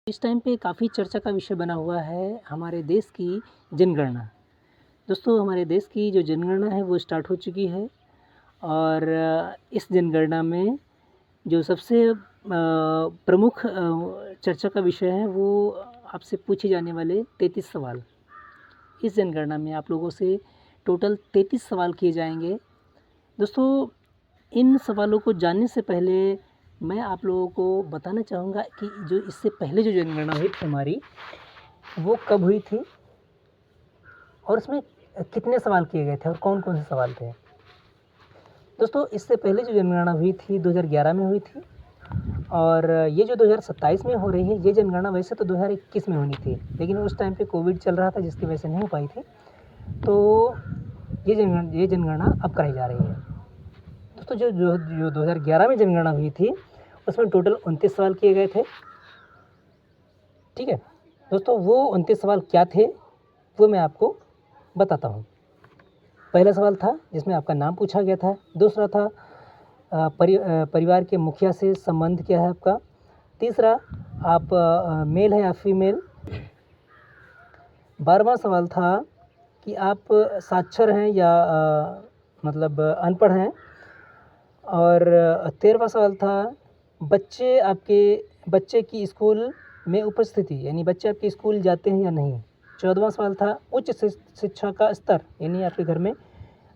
इस टाइम पे काफ़ी चर्चा का विषय बना हुआ है हमारे देश की जनगणना। दोस्तों, हमारे देश की जो जनगणना है वो स्टार्ट हो चुकी है और इस जनगणना में जो सबसे प्रमुख चर्चा का विषय है वो आपसे पूछे जाने वाले 33 सवाल। इस जनगणना में आप लोगों से टोटल 33 सवाल किए जाएंगे। दोस्तों, इन सवालों को जानने से पहले मैं आप लोगों को बताना चाहूँगा कि जो इससे पहले जो जनगणना हुई थी हमारी, वो कब हुई थी और उसमें कितने सवाल किए गए थे और कौन-कौन से सवाल थे। दोस्तों, इससे पहले जो जनगणना हुई थी 2011 में हुई थी और ये जो 2027 में हो रही है, ये जनगणना वैसे तो 2021 में होनी थी, लेकिन उस टाइम पे कोविड चल रहा था जिसकी वजह से नहीं हो पाई थी। तो ये जनगणना अब कराई जा रही है। दोस्तों, जो 2011 में जनगणना हुई थी उसमें टोटल 29 सवाल किए गए थे। ठीक है दोस्तों, वो 29 सवाल क्या थे वो मैं आपको बताता हूँ। पहला सवाल था जिसमें आपका नाम पूछा गया था। दूसरा था परिवार के मुखिया से संबंध क्या है आपका। तीसरा, आप मेल है या फीमेल। 12वां सवाल था कि आप साक्षर हैं या मतलब अनपढ़ हैं। और 13वां सवाल था बच्चे की स्कूल में उपस्थिति, यानी बच्चे आपके स्कूल जाते हैं या नहीं। 14वां सवाल था उच्च शिक्षा का स्तर, यानी आपके घर में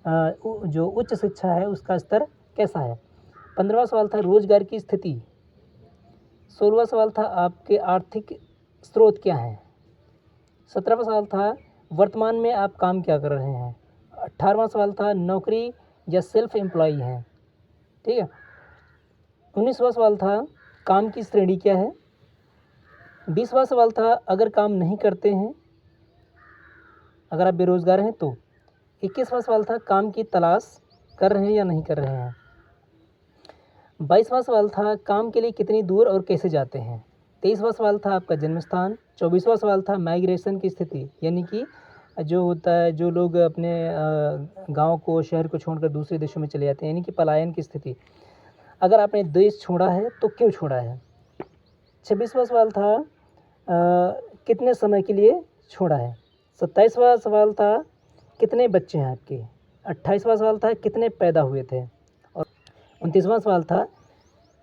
जो उच्च शिक्षा है उसका स्तर कैसा है। 15वां सवाल था रोजगार की स्थिति। 16वां सवाल था आपके आर्थिक स्रोत क्या हैं। 17वां सवाल था वर्तमान में आप काम क्या कर रहे हैं। 18वां सवाल था नौकरी या सेल्फ एम्प्लॉय हैं। ठीक है। 19वां सवाल था काम की श्रेणी क्या है। 20वां सवाल था अगर काम नहीं करते हैं, अगर आप बेरोजगार हैं तो। 21वां सवाल था काम की तलाश कर रहे हैं या नहीं कर रहे हैं। 22वां सवाल था काम के लिए कितनी दूर और कैसे जाते हैं। 23वां सवाल था आपका जन्म स्थान। 24वां सवाल था माइग्रेशन की स्थिति, यानी कि जो होता है जो लोग अपने गांव को शहर को छोड़कर दूसरे देशों में चले जाते हैं, यानी कि पलायन की स्थिति। अगर आपने देश छोड़ा है तो क्यों छोड़ा है। 26वां सवाल था कितने समय के लिए छोड़ा है। 27वां सवाल था कितने बच्चे हैं आपके। 28वां सवाल था कितने पैदा हुए थे। और 29वां सवाल था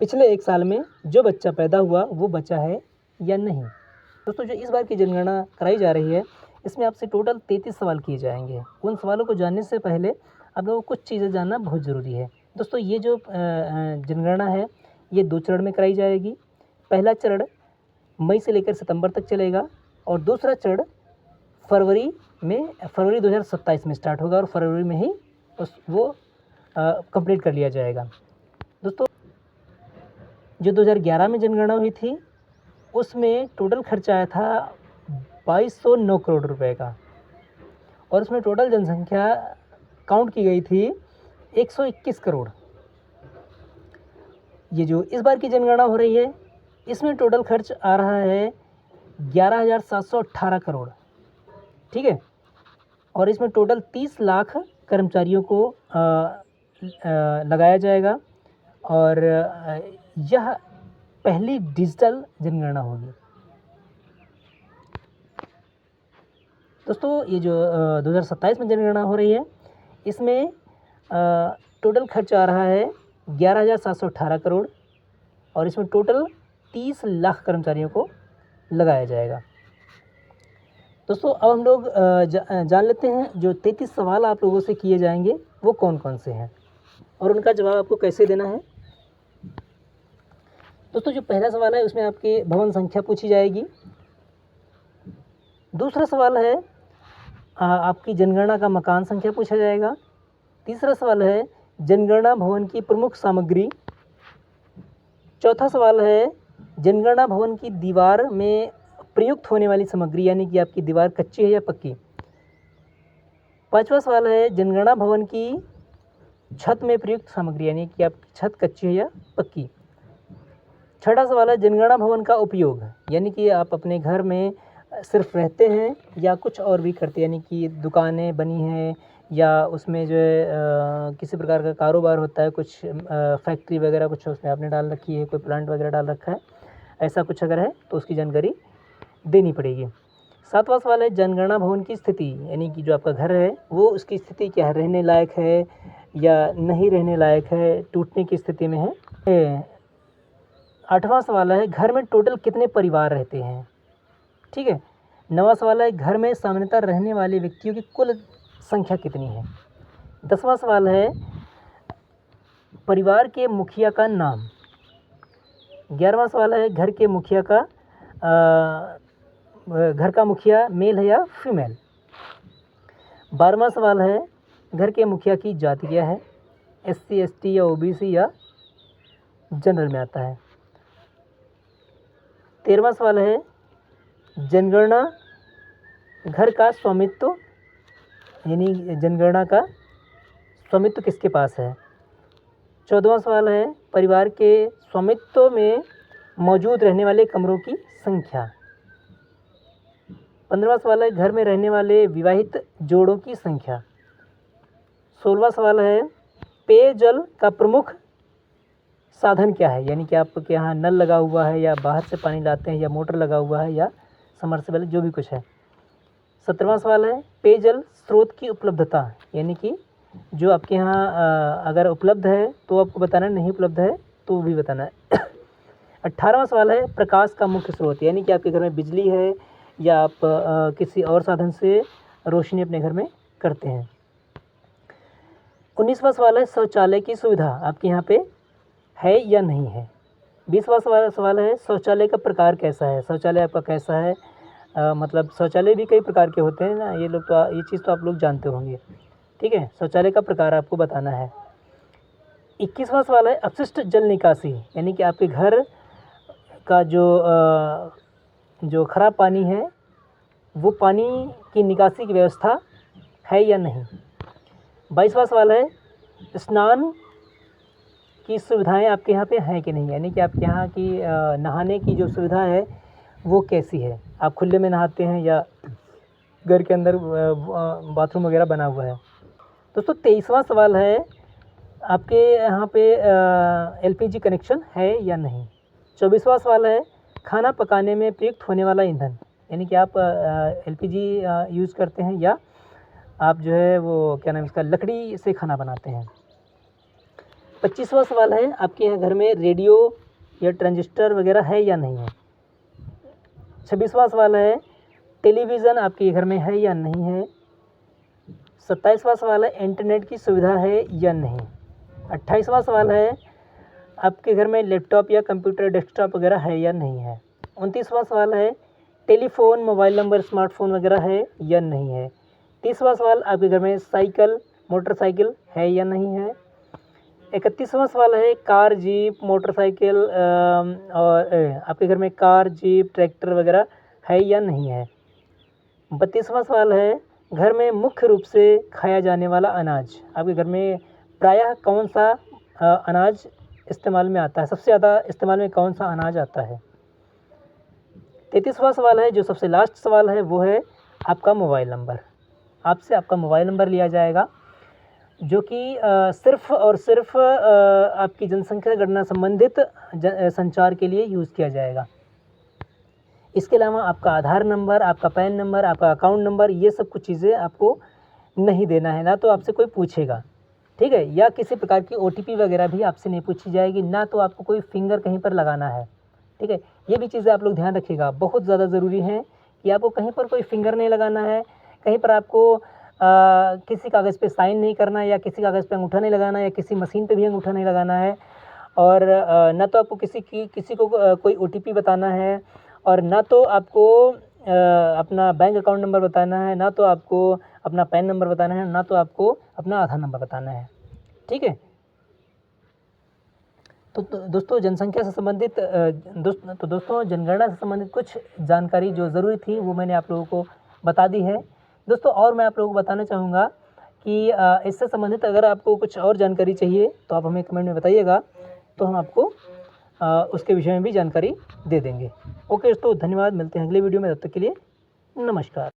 पिछले 1 साल में जो बच्चा पैदा हुआ वो बचा है या नहीं। दोस्तों, जो इस बार की जनगणना कराई जा रही है इसमें आपसे टोटल 33 सवाल किए जाएंगे। उन सवालों को जानने से पहले आप लोगों को कुछ चीज़ें जानना बहुत ज़रूरी है। दोस्तों, ये जो जनगणना है ये 2 चरण में कराई जाएगी। पहला चरण मई से लेकर सितंबर तक चलेगा और दूसरा चरण फरवरी 2027 में स्टार्ट होगा और फरवरी में ही वो कंप्लीट कर लिया जाएगा। दोस्तों, जो 2011 में जनगणना हुई थी उसमें टोटल खर्चा आया था 2209 करोड़ रुपए का और उसमें टोटल जनसंख्या काउंट की गई थी 121 करोड़। ये जो इस बार की जनगणना हो रही है इसमें टोटल खर्च आ रहा है 11,718 करोड़। ठीक है। और इसमें टोटल 30 लाख कर्मचारियों को लगाया जाएगा और यह पहली डिजिटल जनगणना होगी। दोस्तों, ये जो 2027 में जनगणना हो रही है इसमें टोटल खर्च आ रहा है 11,718 करोड़ और इसमें टोटल 30 लाख कर्मचारियों को लगाया जाएगा। दोस्तों, अब हम लोग जान लेते हैं जो 33 सवाल आप लोगों से किए जाएंगे वो कौन कौन से हैं और उनका जवाब आपको कैसे देना है। दोस्तों, जो पहला सवाल है उसमें आपकी भवन संख्या पूछी जाएगी। दूसरा सवाल है आपकी जनगणना का मकान संख्या पूछा जाएगा। तीसरा सवाल है जनगणना भवन की प्रमुख सामग्री। चौथा सवाल है जनगणना भवन की दीवार में प्रयुक्त होने वाली सामग्री, यानी कि आपकी दीवार कच्ची है या पक्की। पांचवा सवाल है जनगणना भवन की छत में प्रयुक्त सामग्री, यानी कि आपकी छत कच्ची है या पक्की। छठा सवाल है जनगणना भवन का उपयोग, यानी कि आप अपने घर में सिर्फ रहते हैं या कुछ और भी करते हैं, यानी कि दुकानें बनी हैं या उसमें जो है किसी प्रकार का कारोबार होता है, कुछ फैक्ट्री वगैरह कुछ उसमें आपने डाल रखी है, कोई प्लांट वगैरह डाल रखा है। ऐसा कुछ अगर है तो उसकी जानकारी देनी पड़ेगी। 7वां सवाल है जनगणना भवन की स्थिति, यानी कि जो आपका घर है वो उसकी स्थिति क्या है, रहने लायक है या नहीं रहने लायक है, टूटने की स्थिति में है। 8वां सवाल है घर में टोटल कितने परिवार रहते हैं, ठीक है। 9वां सवाल है घर में सामान्यतः रहने वाले व्यक्तियों की कुल संख्या कितनी है। 10वां सवाल है परिवार के मुखिया का नाम। 11वां सवाल है घर के मुखिया का घर का मुखिया मेल है या फीमेल। 12वां सवाल है घर के मुखिया की जाति क्या है, SC ST या OBC या जनरल में आता है। 13वां सवाल है जनगणना घर का स्वामित्व, यानी जनगणना का स्वामित्व किसके पास है। 14वां सवाल है परिवार के स्वामित्व में मौजूद रहने वाले कमरों की संख्या। 15वां सवाल है घर में रहने वाले विवाहित जोड़ों की संख्या। 16वां सवाल है पेयजल का प्रमुख साधन क्या है, यानी कि आपके यहाँ नल लगा हुआ है या बाहर से पानी लाते हैं या मोटर लगा हुआ है या समरसेबल, जो भी कुछ है। 17वां सवाल है पेयजल स्रोत की उपलब्धता, यानी कि जो आपके यहाँ अगर उपलब्ध है तो आपको बताना है, नहीं उपलब्ध है तो भी बताना है। 18वां सवाल है प्रकाश का मुख्य स्रोत, यानी कि आपके घर में बिजली है या आप किसी और साधन से रोशनी अपने घर में करते हैं। 19वां सवाल है शौचालय की सुविधा आपके यहाँ पे है या नहीं है। 20वां सवाल है शौचालय का प्रकार कैसा है, शौचालय आपका कैसा है, मतलब शौचालय भी कई प्रकार के होते हैं ना, ये लोग तो ये चीज़ तो आप लोग जानते होंगे, ठीक है। शौचालय का प्रकार आपको बताना है। 21वां सवाल है अपशिष्ट जल निकासी, यानी कि आपके घर का जो खराब पानी है वो पानी की निकासी की व्यवस्था है या नहीं। 22वां सवाल है स्नान की सुविधाएं आपके यहाँ पे हैं कि नहीं, यानी कि आपके यहाँ की नहाने की जो सुविधा है वो कैसी है, आप खुले में नहाते हैं या घर के अंदर बाथरूम वगैरह बना हुआ है। दोस्तों 23वां सवाल है आपके यहाँ पे LPG कनेक्शन है या नहीं। 24वां सवाल है खाना पकाने में प्रयुक्त होने वाला ईंधन, यानी कि आप LPG यूज़ करते हैं या आप जो है वो क्या नाम इसका लकड़ी से खाना बनाते हैं। 25वां सवाल है आपके यहाँ घर में रेडियो या ट्रांजिस्टर वगैरह है या नहीं है। 26वां सवाल है टेलीविज़न आपके घर में है या नहीं है। 27वां सवाल है इंटरनेट की सुविधा है या नहीं। 28वां सवाल है आपके घर में लैपटॉप या कंप्यूटर डेस्कटॉप वगैरह है या नहीं है। 29वां सवाल है टेलीफोन मोबाइल नंबर स्मार्टफोन वगैरह है या नहीं है। 30वां सवाल आपके घर में साइकिल मोटरसाइकिल है या नहीं है। 31वां सवाल है कार जीप मोटरसाइकिल और आपके घर में कार जीप ट्रैक्टर वगैरह है या नहीं है। 32वां सवाल है घर में मुख्य रूप से खाया जाने वाला अनाज आपके घर में प्रायः कौन सा अनाज इस्तेमाल में आता है, सबसे ज़्यादा इस्तेमाल में कौन सा अनाज आता है। 33वां सवाल है जो सबसे लास्ट सवाल है वो है आपका मोबाइल नंबर, आपसे आपका मोबाइल नंबर लिया जाएगा जो कि सिर्फ़ और सिर्फ आपकी जनसंख्या गणना संबंधित संचार के लिए यूज़ किया जाएगा। इसके अलावा आपका आधार नंबर, आपका पैन नंबर, आपका अकाउंट नंबर, ये सब कुछ चीज़ें आपको नहीं देना है, ना तो आपसे कोई पूछेगा, ठीक है, या किसी प्रकार की OTP वगैरह भी आपसे नहीं पूछी जाएगी, ना तो आपको कोई फिंगर कहीं पर लगाना है, ठीक है। ये भी चीज़ें आप लोग ध्यान रखिएगा, बहुत ज़्यादा ज़रूरी है कि आपको कहीं पर कोई फिंगर नहीं लगाना है, कहीं पर आपको किसी कागज़ पे साइन नहीं करना या किसी कागज़ पे अंगूठा नहीं लगाना या किसी मशीन पे भी अंगूठा नहीं लगाना है, और ना तो आपको किसी को कोई OTP बताना है, और ना तो आपको अपना बैंक अकाउंट नंबर बताना है, ना तो आपको अपना पैन नंबर बताना है, ना तो आपको अपना आधार नंबर बताना है, ठीक है। तो दोस्तों जनसंख्या से संबंधित दोस्तों जनगणना से संबंधित कुछ जानकारी जो ज़रूरी थी वो मैंने आप लोगों को बता दी है दोस्तों। और मैं आप लोगों को बताना चाहूँगा कि इससे संबंधित अगर आपको कुछ और जानकारी चाहिए तो आप हमें कमेंट में बताइएगा, तो हम आपको उसके विषय में भी जानकारी दे देंगे। ओके दोस्तों, धन्यवाद, मिलते हैं अगले वीडियो में, तब तक के लिए नमस्कार।